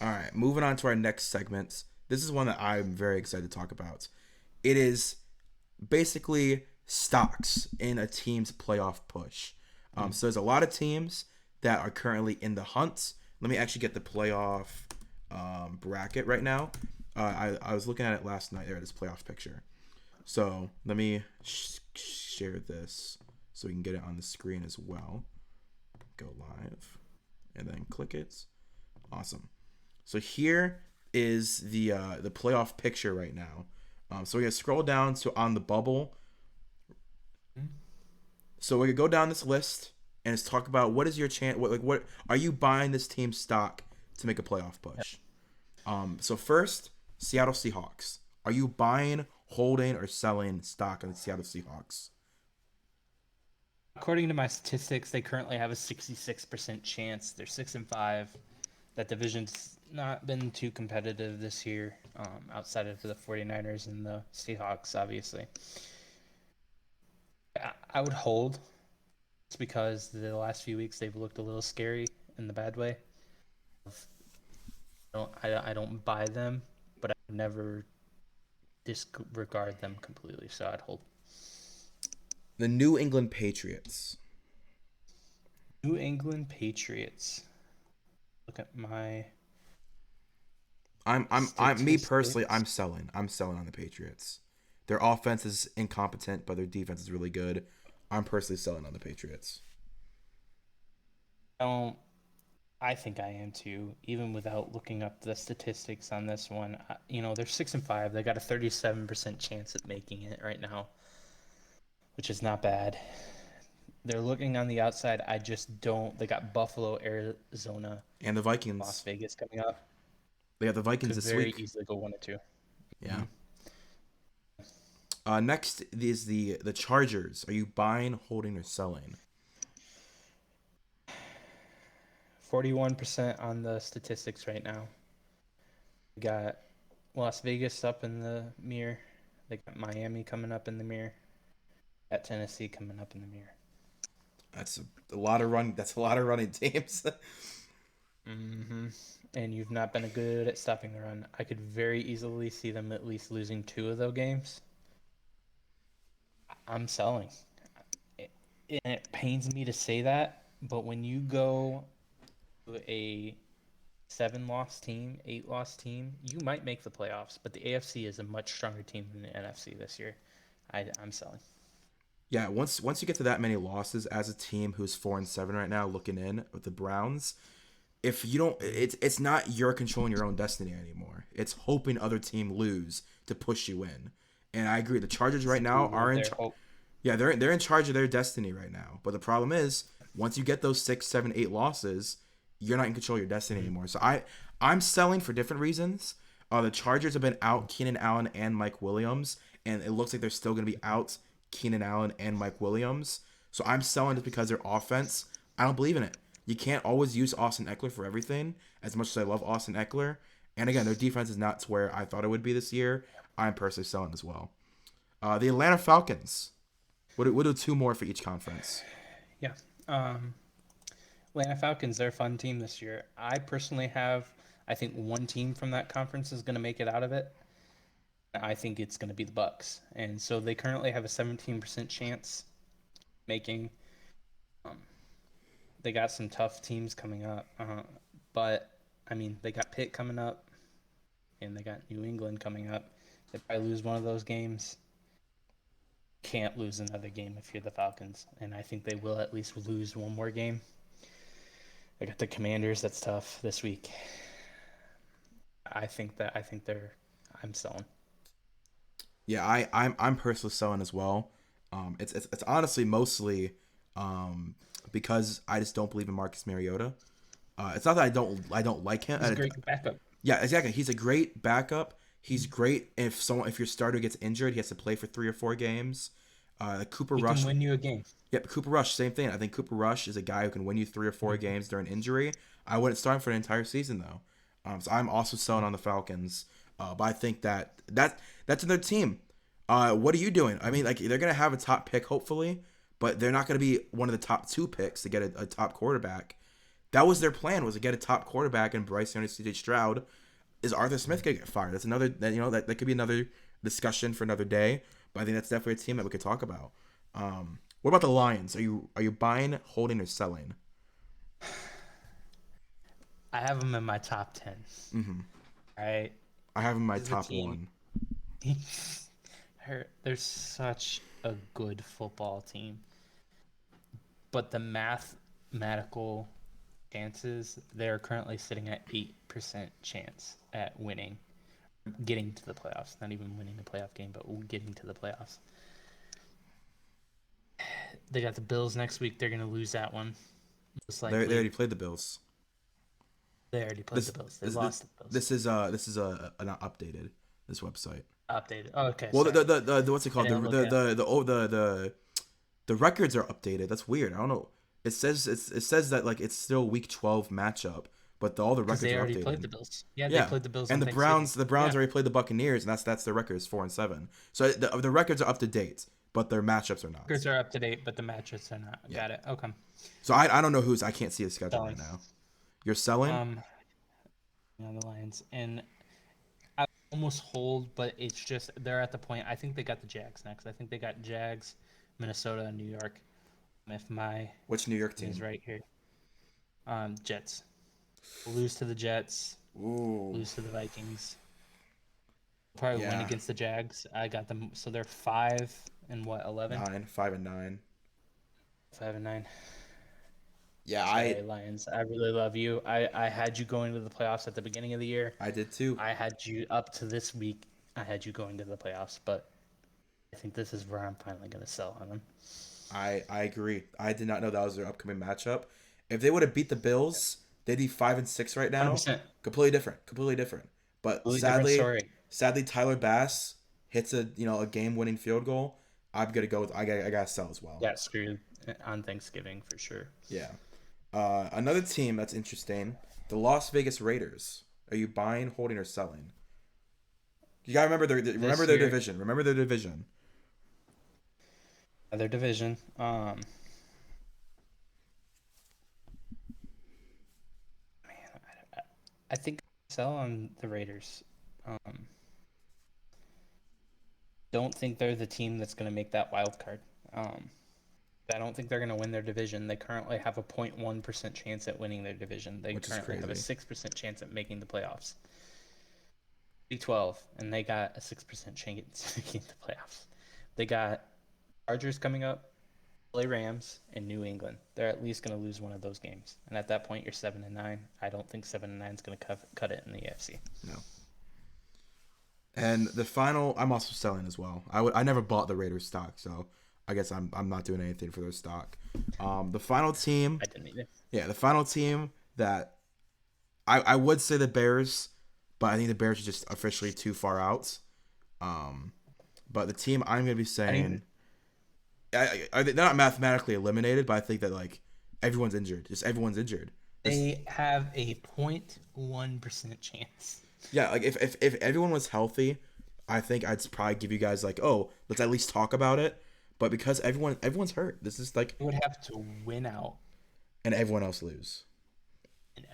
All right, moving on to our next segment. This is one that I'm very excited to talk about. It is basically stocks in a team's playoff push. So there's a lot of teams that are currently in the hunt. Let me actually get the playoff bracket right now. I was looking at it last night. There it is, playoff picture. So let me share this so we can get it on the screen as well. Go live and then click it. Awesome. So here is the playoff picture right now. So we're gonna scroll down to on the bubble. So we're gonna go down this list and just talk about what is your chance. What are you buying this team's stock to make a playoff push? So first, Seattle Seahawks. Are you buying, holding, or selling stock in the Seattle Seahawks? According to my statistics, they currently have a 66% chance. They're 6-5. That division's not been too competitive this year, outside of the 49ers and the Seahawks, obviously. I would hold. It's because the last few weeks they've looked a little scary in the bad way. I don't buy them, but I would never disregard them completely. So I'd hold. The New England Patriots. New England Patriots. Look at my I'm me personally. statistics. I'm selling. I'm selling on the Patriots. Their offense is incompetent, but their defense is really good. I'm personally selling on the Patriots. I don't. I think I am too, even without looking up the statistics on this one. They're 6-5. They got a 37% chance at making it right now, which is not bad. They're looking on the outside. I just don't. They got Buffalo, Arizona, And the Las Vikings. Vegas coming up. They got the Vikings Could this very week. easily go 1 or 2. Yeah. Mm-hmm. Next is the Chargers. Are you buying, holding, or selling? 41% on the statistics right now. We got Las Vegas up in the mirror. They got Miami coming up in the mirror. At Tennessee coming up in the mirror. That's a lot of run. That's a lot of running teams. Mm-hmm. And you've not been good at stopping the run. I could very easily see them at least losing 2 of those games. I'm selling. And it pains me to say that, but when you go to a 7-loss team, 8-loss team, you might make the playoffs. But the AFC is a much stronger team than the NFC this year. I'm selling. Yeah, once you get to that many losses as a team who's 4-7 right now, looking in with the Browns, if you don't, it's not you're controlling your own destiny anymore. It's hoping other team lose to push you in. And I agree. The Chargers right now Ooh, are in. their hope. Yeah, they're in charge of their destiny right now. But the problem is, once you get those 6, 7, 8 losses, you're not in control of your destiny Mm-hmm. anymore. So I'm selling for different reasons. The Chargers have been out Keenan Allen and Mike Williams, and it looks like they're still going to be out Keenan Allen and Mike Williams. So I'm selling just because their offense, I don't believe in it. You can't always use Austin Eckler for everything. As much as I love Austin Eckler, and again, their defense is not to where I thought it would be this year. I'm personally selling as well. The Atlanta Falcons. We'll do two more for each conference. Yeah. Um, Atlanta Falcons, they're a fun team this year. I think one team from that conference is going to make it out of it. I think it's going to be the Bucks, and so they currently have a 17% chance making. Um, they got some tough teams coming up, but I mean they got Pitt coming up, and they got New England coming up. They probably lose one of those games. Can't lose another game if you're the Falcons, and I think they will at least lose one more game. They got the Commanders. That's tough this week. I think they're. I'm selling. Yeah, I'm personally selling as well. It's honestly mostly because I just don't believe in Marcus Mariota. It's not that I don't like him. He's a great backup. Yeah, exactly. He's a great backup. He's great if your starter gets injured, he has to play for 3 or 4 games. Cooper He can Rush. win you a game. Yep, Cooper Rush, same thing. I think Cooper Rush is a guy who can win you 3 or 4 games during injury. I wouldn't start him for an entire season though. So I'm also selling on the Falcons. But I think that's in their team. What are you doing? I mean, like they're gonna have a top pick hopefully, but they're not gonna be one of the top 2 picks to get a top quarterback. That was their plan, was to get a top quarterback in Bryce Young and C.J. Stroud. Is Arthur Smith gonna get fired? That's another. That could be another discussion for another day. But I think that's definitely a team that we could talk about. What about the Lions? Are you buying, holding, or selling? I have them in my top 10. Mm-hmm. Right? I have them in my This is a top team. 1. They're such a good football team, but the mathematical chances, they're currently sitting at 8% chance at winning, getting to the playoffs. Not even winning a playoff game, but getting to the playoffs. They got the Bills next week. They're going to lose that one. Most They likely. already played the Bills. They already played the Bills. They lost the Bills. This is not updated. This website. Updated. Oh, okay. Well, sorry. the what's it called? I didn't look The records are updated. That's weird. I don't know. It says that like it's still week 12 matchup, but all the records they are already updated. played the Bills. Yeah, they played the Bills. And on the Browns Thanksgiving. already played the Buccaneers, and that's their record is 4-7. So the records are up to date, but their matchups are not. Records are up to date, but the matches are not. Got it. Okay. So I don't know who's. I can't see the schedule Selling. right now. You're selling. The Lions, and I almost hold, but it's just they're at the point. I think they got the Jags next. I think they got Jags, Minnesota, and New York. If my Which New York team is right here, Jets. We'll lose to the Jets. Ooh. Lose to the Vikings. Probably win against the Jags. I got them. So they're 5 and what 11? 5-9. 5-9. Yeah, Sorry, Lions. I really love you. I had you going to the playoffs at the beginning of the year. I did too. I had you up to this week. I had you going to the playoffs, but I think this is where I'm finally going to sell on them. I agree. I did not know that was their upcoming matchup. If they would have beat the Bills, they'd be 5-6 right now. 100%. Completely different. But sadly, Tyler Bass hits a game-winning field goal. I'm gonna go with I gotta sell as well. Got screwed on Thanksgiving for sure. Yeah. Another team that's interesting, the Las Vegas Raiders. Are you buying, holding, or selling? You gotta remember their division. Remember their division. Their division. I think sell on the Raiders. Don't think they're the team that's going to make that wild card. I don't think they're going to win their division. They currently have a 0.1% chance at winning their division. They currently have a 6% chance at making the playoffs. Big 12, and they got a 6% chance at making the playoffs. They got Chargers coming up, LA Rams, and New England. They're at least going to lose one of those games. And at that point, you're 7-9. I don't think 7-9 is going to cut it in the AFC. No. And the final, I'm also selling as well. I never bought the Raiders stock, so I guess I'm not doing anything for their stock. The final team, I didn't either. Yeah, the final team that I would say the Bears, but I think the Bears are just officially too far out. But the team I'm gonna be saying, they're not mathematically eliminated, but I think that like everyone's injured. Just everyone's injured. They have a 0.1% chance. Yeah, like if everyone was healthy, I think I'd probably give you guys like, oh, let's at least talk about it. But because everyone's hurt, this is like you would have to win out, and everyone else lose, and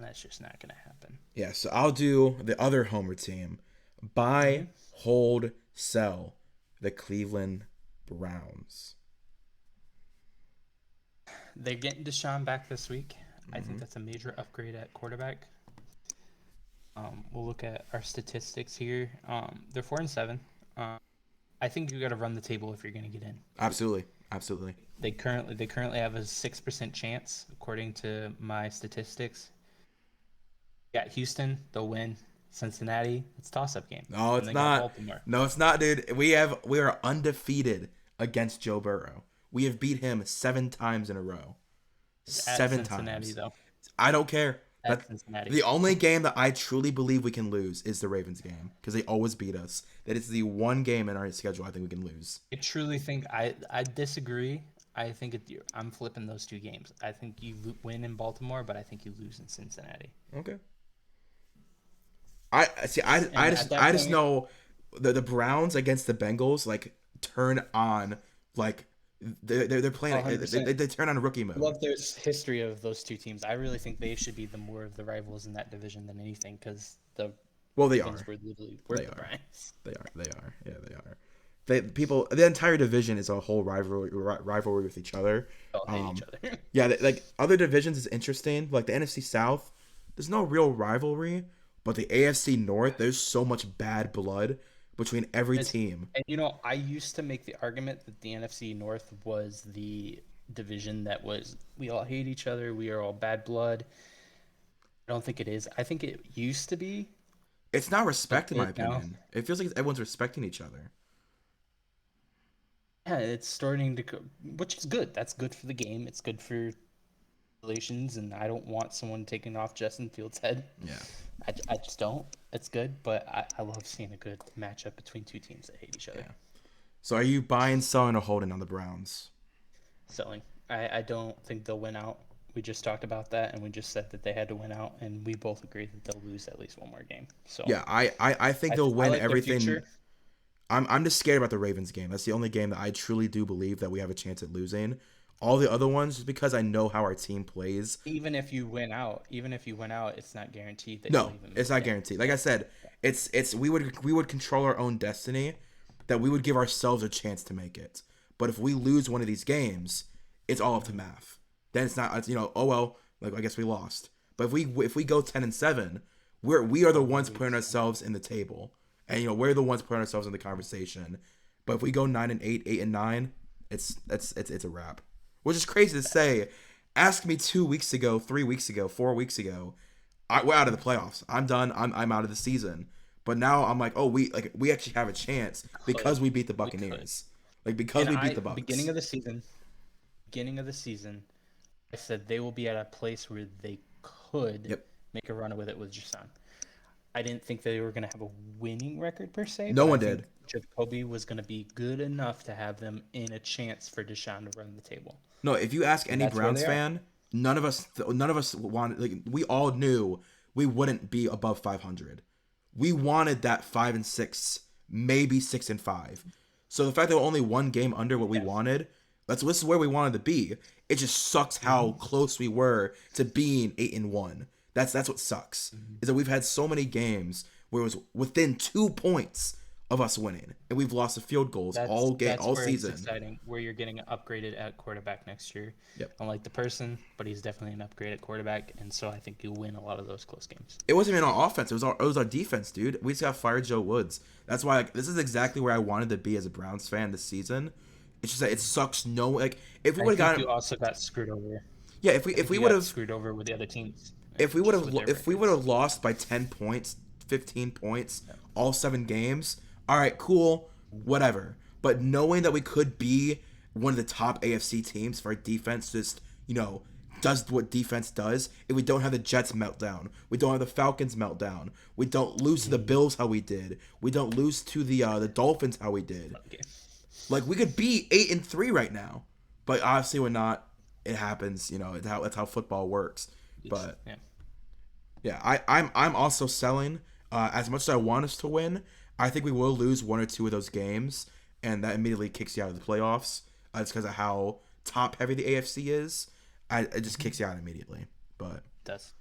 that's just not going to happen. Yeah, so I'll do the other homer team: buy, hold, sell, the Cleveland Browns. They're getting Deshaun back this week. I think that's a major upgrade at quarterback. We'll look at our statistics here. They're 4-7. I think you got to run the table if you're going to get in. Absolutely. They currently have a 6% chance according to my statistics. Got Houston, they'll win. Cincinnati, it's a toss-up game. No, it's not. No, it's not, dude. We are undefeated against Joe Burrow. We have beat him 7 times in a row. 7 times. Though. I don't care. The only game that I truly believe we can lose is the Ravens game because they always beat us. That is the one game in our schedule I think we can lose. I truly think I disagree. I think I'm flipping those 2 games. I think you win in Baltimore, but I think you lose in Cincinnati. Okay. I just know the Browns against the Bengals like turn on like They're playing. 100%. They turn on rookie I mode. love there's history of those two teams. I really think they should be the more of the rivals in that division than anything because the Well, they Ravens are. were literally They worth the are. price. They are. They are. Yeah, they are. The entire division is a whole rivalry with each other. They all hate each other. Yeah, like other divisions is interesting. Like the NFC South, there's no real rivalry, but the AFC North, there's so much bad blood between every team. And I used to make the argument that the NFC North was the division that was we all hate each other, we are all bad blood. I don't think it is. I think it used to be. It's not respect, in my Now, opinion. It feels like everyone's respecting each other. yeah, it's starting to go, which is good. That's good for the game. It's good for relations, and I don't want someone taking off Justin Fields' head. Yeah. I just don't. It's good, but I love seeing a good matchup between two teams that hate each other. Yeah. So are you buying, selling, or holding on the Browns? Selling. I don't think they'll win out. We just talked about that, and we just said that they had to win out, and we both agreed that they'll lose at least one more game. So Yeah, I think they'll win like their everything. future. I'm just scared about the Ravens game. That's the only game that I truly do believe that we have a chance at losing. All the other ones, just because I know how our team plays. Even if you win out, it's not guaranteed that No, you'll even it's not guaranteed. Like I said, it's we would control our own destiny, that we would give ourselves a chance to make it. But if we lose one of these games, it's all up to math. Then it's not, oh well, like I guess we lost. But if we go 10-7, we are the ones putting ourselves in the table, and we're the ones putting ourselves in the conversation. But if we go 9-8, 8-9, it's a wrap. Which is crazy to say. Ask me 2 weeks ago, 3 weeks ago, 4 weeks ago. We're out of the playoffs. I'm done. I'm out of the season. But now I'm like, oh, we actually have a chance because we beat the Buccaneers. Like because we beat the Bucs. Beginning of the season, I said they will be at a place where they could make a run with it with Deshaun. I didn't think they were going to have a winning record per se. No one did. Jacoby was going to be good enough to have them in a chance for Deshaun to run the table. No, if you ask any Browns fan, none of us wanted. Like we all knew we wouldn't be above 500. We wanted that 5-6, maybe 6-5. So the fact that we're only one game under what we wanted, this is where we wanted to be. It just sucks how close we were to being 8-1. That's what sucks. Is that we've had so many games where it was within 2 points of us winning, and we've lost the field goals all season. It's exciting, where you're getting upgraded at quarterback next year. Yep. I don't like the person, but he's definitely an upgrade at quarterback, and so I think you'll win a lot of those close games. It wasn't even our offense; it was our defense, dude. We just got fired Joe Woods. That's why this is exactly where I wanted to be as a Browns fan this season. It's just that it sucks. If we would have gotten, you also got screwed over. Yeah, if we would have screwed over with the other teams. If we would have lost by 10 points, 15 points, all 7 games, all right, cool, whatever. But knowing that we could be one of the top AFC teams, if our defense just, does what defense does, if we don't have the Jets meltdown, we don't have the Falcons meltdown, we don't lose to the Bills how we did, we don't lose to the Dolphins how we did. Okay. Like, we could be 8-3 right now. But obviously we're not. It happens, that's how football works. But yeah, I'm also selling. As much as I want us to win, I think we will lose 1 or 2 of those games, and that immediately kicks you out of the playoffs. It's because of how top heavy the AFC is. It just kicks you out immediately. But it does.